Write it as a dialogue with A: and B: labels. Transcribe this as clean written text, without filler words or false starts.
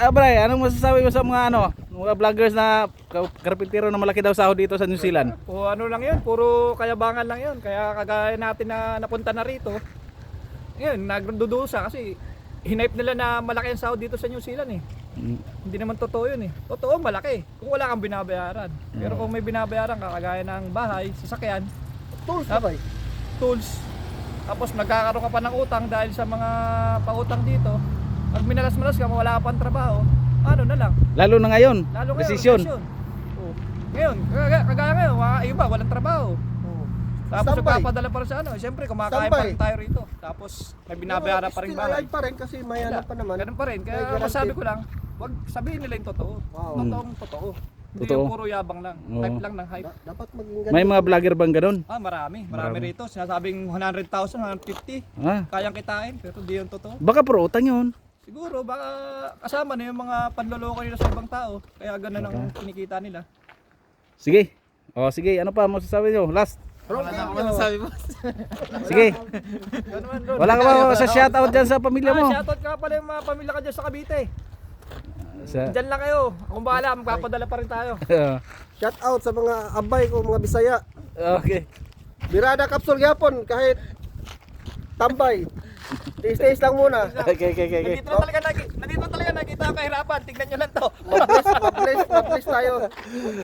A: Bray, anong masasabi mo sa mga mga vloggers na karpintero na malaki daw sahod dito sa New Zealand?
B: O ano lang yun, puro kayabangan lang yun. Kaya kagaya natin na napunta na rito, ngayon, nagdudusa kasi hinipe nila na malaki ang sahod dito sa New Zealand eh. Hindi naman totoo yun eh. Totoo, malaki. Kung wala kang binabayaran. Pero kung may binabayaran ka, kagaya ng bahay, sasakyan,
C: Tools na ba?
B: tools, tapos nagkakaroon ka pa ng utang dahil sa mga pautang dito, pag minalas-malas ka, wala ka pang trabaho, ano na lang.
A: Lalo na ngayon,
B: Lalo ngayon,
A: desisyon.
B: Oh. Ngayon, kagaya ngayon, mga iba, walang trabaho.
C: Oo.
B: Tapos
C: Standby.
B: nagpapadala pa rin sa siyempre kumakain pa rin tayo rito. Tapos may binabayaran pa rin
C: Still
B: bahay.
C: alive pa rin kasi mayanap pa naman.
B: Ganun pa rin.
C: May
B: Kaya
C: guarantee.
B: masabi ko lang, wag sabihin nila yung totoo.
C: Wow.
B: Totoong totoo. Hindi
A: Totoo.
B: yung puro yabang lang.
A: Oo.
B: Hype lang ng hype.
C: Dapat maging
A: May mga vlogger bang ganun?
B: Marami. Marami
A: Marami.
B: rito. Sinasabing 100,000, 150.
A: Ah,
B: Kayang kitain, pero di yung totoo.
A: baka puro utang yun.
B: Siguro, baka kasama na yung mga panloloko nila sa ibang tao. Kaya ganun ang kinikita nila.
A: Sige. Sige, ano pa masasabi nyo? Last.
C: masasabi mo?
A: Sige.
B: Ganun man doon.
A: Wala ka ba sa shoutout dyan sa pamilya mo?
B: Shoutout ka pala yung mga pamilya ka dyan sa Cavite. Diyan lang kayo. Kung bahala, magpapadala pa rin tayo.
C: Shout out sa mga abay ko, mga Bisaya.
A: Okay.
C: Birada kapsul gyapon kahit tambay. Taste lang muna.
A: Okay.
B: Nandito talaga nakita ang kahirapan. Tingnan nyo lang to.
C: Mag-bless tayo.